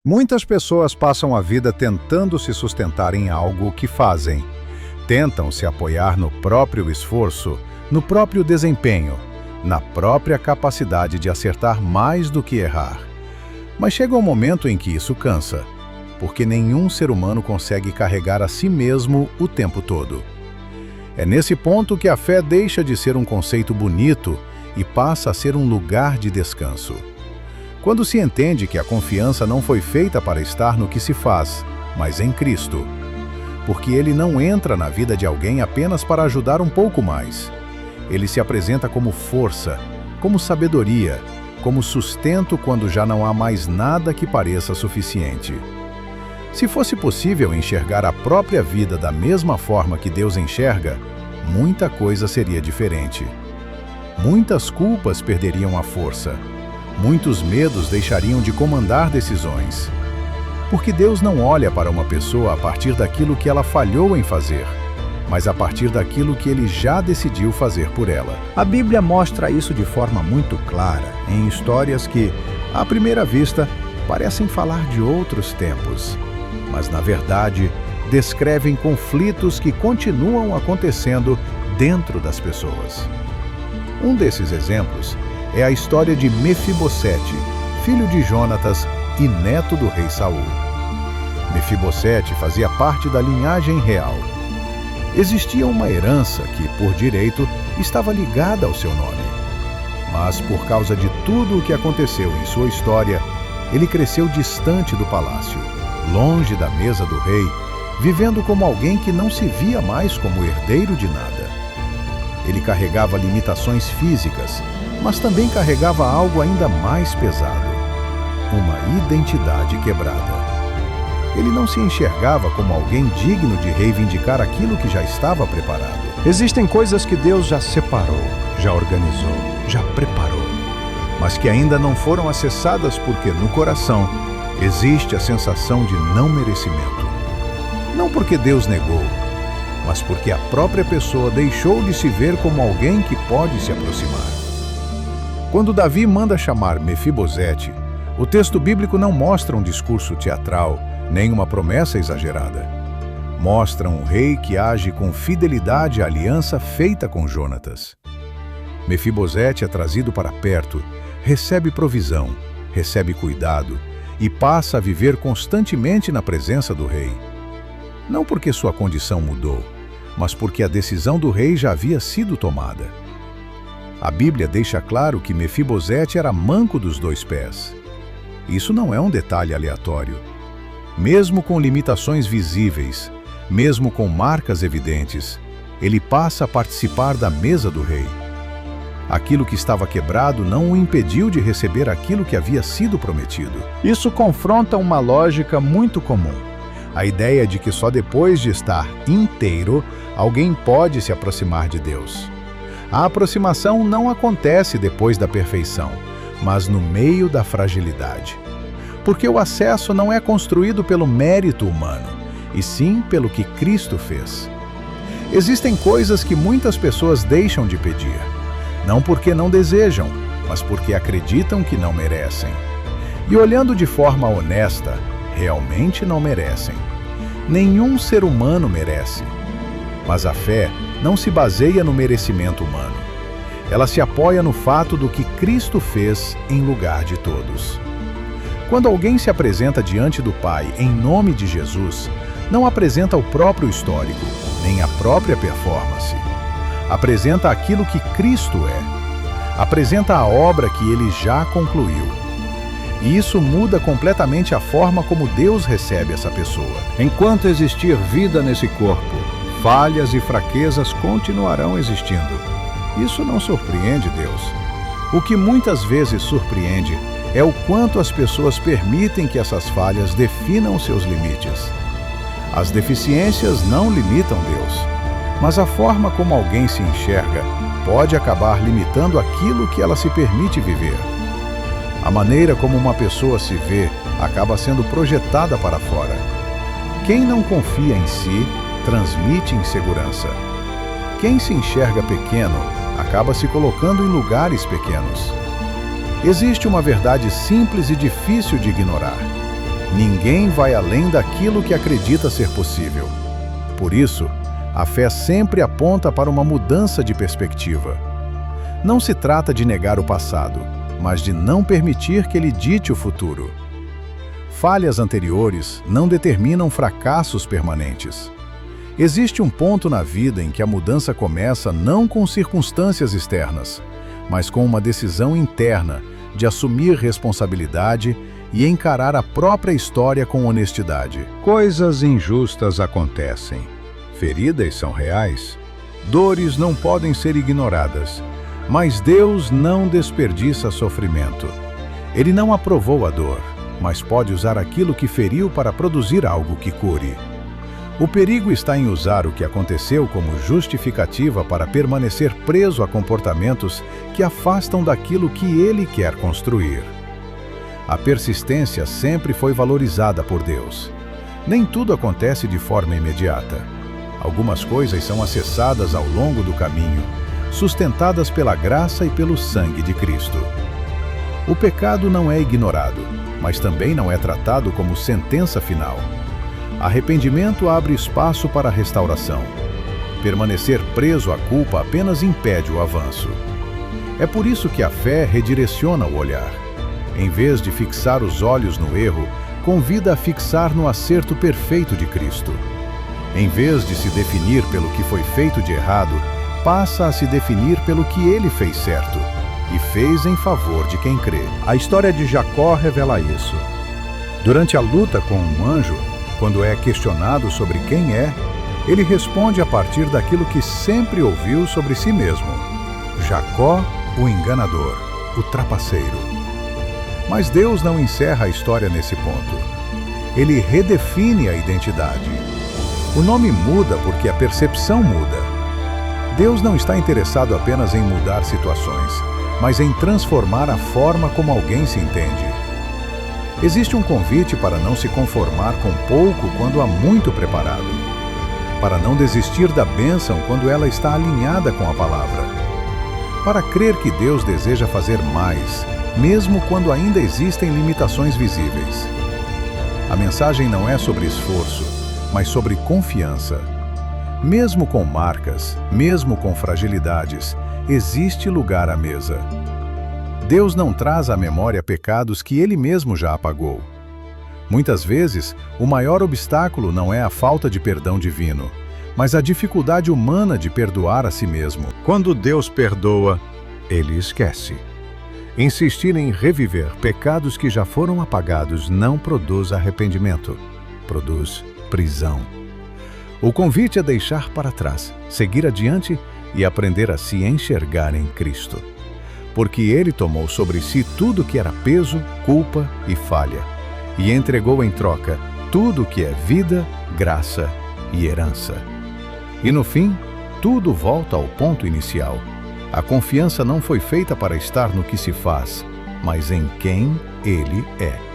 Muitas pessoas passam a vida tentando se sustentar em algo que fazem. Tentam se apoiar no próprio esforço, no próprio desempenho, na própria capacidade de acertar mais do que errar. Mas chega um momento em que isso cansa, porque nenhum ser humano consegue carregar a si mesmo o tempo todo. É nesse ponto que a fé deixa de ser um conceito bonito e passa a ser um lugar de descanso. Quando se entende que a confiança não foi feita para estar no que se faz, mas em Cristo. Porque Ele não entra na vida de alguém apenas para ajudar um pouco mais. Ele se apresenta como força, como sabedoria, como sustento quando já não há mais nada que pareça suficiente. Se fosse possível enxergar a própria vida da mesma forma que Deus enxerga, muita coisa seria diferente. Muitas culpas perderiam a força. Muitos medos deixariam de comandar decisões. Porque Deus não olha para uma pessoa a partir daquilo que ela falhou em fazer, mas a partir daquilo que Ele já decidiu fazer por ela. A Bíblia mostra isso de forma muito clara, em histórias que, à primeira vista, parecem falar de outros tempos, mas, na verdade, descrevem conflitos que continuam acontecendo dentro das pessoas. Um desses exemplos é a história de Mefibosete, filho de Jonatas e neto do rei Saul. Mefibosete fazia parte da linhagem real. Existia uma herança que, por direito, estava ligada ao seu nome. Mas, por causa de tudo o que aconteceu em sua história, ele cresceu distante do palácio, longe da mesa do rei, vivendo como alguém que não se via mais como herdeiro de nada. Ele carregava limitações físicas, mas também carregava algo ainda mais pesado: uma identidade quebrada. Ele não se enxergava como alguém digno de reivindicar aquilo que já estava preparado. Existem coisas que Deus já separou, já organizou, já preparou, mas que ainda não foram acessadas porque no coração existe a sensação de não merecimento. Não porque Deus negou, mas porque a própria pessoa deixou de se ver como alguém que pode se aproximar. Quando Davi manda chamar Mefibosete, o texto bíblico não mostra um discurso teatral, nem uma promessa exagerada. Mostra um rei que age com fidelidade à aliança feita com Jonatas. Mefibosete é trazido para perto, recebe provisão, recebe cuidado e passa a viver constantemente na presença do rei. Não porque sua condição mudou, mas porque a decisão do rei já havia sido tomada. A Bíblia deixa claro que Mefibosete era manco dos 2 pés. Isso não é um detalhe aleatório. Mesmo com limitações visíveis, mesmo com marcas evidentes, ele passa a participar da mesa do rei. Aquilo que estava quebrado não o impediu de receber aquilo que havia sido prometido. Isso confronta uma lógica muito comum: a ideia de que só depois de estar inteiro, alguém pode se aproximar de Deus. A aproximação não acontece depois da perfeição, mas no meio da fragilidade. Porque o acesso não é construído pelo mérito humano, e sim pelo que Cristo fez. Existem coisas que muitas pessoas deixam de pedir, não porque não desejam, mas porque acreditam que não merecem. E olhando de forma honesta, realmente não merecem. Nenhum ser humano merece. Mas a fé não se baseia no merecimento humano. Ela se apoia no fato do que Cristo fez em lugar de todos. Quando alguém se apresenta diante do Pai em nome de Jesus, não apresenta o próprio histórico, nem a própria performance. Apresenta aquilo que Cristo é. Apresenta a obra que Ele já concluiu. E isso muda completamente a forma como Deus recebe essa pessoa. Enquanto existir vida nesse corpo, falhas e fraquezas continuarão existindo. Isso não surpreende Deus. O que muitas vezes surpreende é o quanto as pessoas permitem que essas falhas definam seus limites. As deficiências não limitam Deus, mas a forma como alguém se enxerga pode acabar limitando aquilo que ela se permite viver. A maneira como uma pessoa se vê acaba sendo projetada para fora. Quem não confia em si, transmite insegurança. Quem se enxerga pequeno, acaba se colocando em lugares pequenos. Existe uma verdade simples e difícil de ignorar. Ninguém vai além daquilo que acredita ser possível. Por isso, a fé sempre aponta para uma mudança de perspectiva. Não se trata de negar o passado, mas de não permitir que ele dite o futuro. Falhas anteriores não determinam fracassos permanentes. Existe um ponto na vida em que a mudança começa não com circunstâncias externas, mas com uma decisão interna de assumir responsabilidade e encarar a própria história com honestidade. Coisas injustas acontecem. Feridas são reais. Dores não podem ser ignoradas. Mas Deus não desperdiça sofrimento. Ele não aprovou a dor, mas pode usar aquilo que feriu para produzir algo que cure. O perigo está em usar o que aconteceu como justificativa para permanecer preso a comportamentos que afastam daquilo que Ele quer construir. A persistência sempre foi valorizada por Deus. Nem tudo acontece de forma imediata. Algumas coisas são acessadas ao longo do caminho, sustentadas pela graça e pelo sangue de Cristo. O pecado não é ignorado, mas também não é tratado como sentença final. Arrependimento abre espaço para a restauração. Permanecer preso à culpa apenas impede o avanço. É por isso que a fé redireciona o olhar. Em vez de fixar os olhos no erro, convida a fixar no acerto perfeito de Cristo. Em vez de se definir pelo que foi feito de errado, passa a se definir pelo que ele fez certo e fez em favor de quem crê. A história de Jacó revela isso. Durante a luta com um anjo, quando é questionado sobre quem é, ele responde a partir daquilo que sempre ouviu sobre si mesmo. Jacó, o enganador, o trapaceiro. Mas Deus não encerra a história nesse ponto. Ele redefine a identidade. O nome muda porque a percepção muda. Deus não está interessado apenas em mudar situações, mas em transformar a forma como alguém se entende. Existe um convite para não se conformar com pouco quando há muito preparado, para não desistir da bênção quando ela está alinhada com a palavra, para crer que Deus deseja fazer mais, mesmo quando ainda existem limitações visíveis. A mensagem não é sobre esforço, mas sobre confiança. Mesmo com marcas, mesmo com fragilidades, existe lugar à mesa. Deus não traz à memória pecados que Ele mesmo já apagou. Muitas vezes, o maior obstáculo não é a falta de perdão divino, mas a dificuldade humana de perdoar a si mesmo. Quando Deus perdoa, Ele esquece. Insistir em reviver pecados que já foram apagados não produz arrependimento, produz prisão. O convite é deixar para trás, seguir adiante e aprender a se enxergar em Cristo. Porque Ele tomou sobre si tudo que era peso, culpa e falha, e entregou em troca tudo que é vida, graça e herança. E no fim, tudo volta ao ponto inicial. A confiança não foi feita para estar no que se faz, mas em quem Ele é.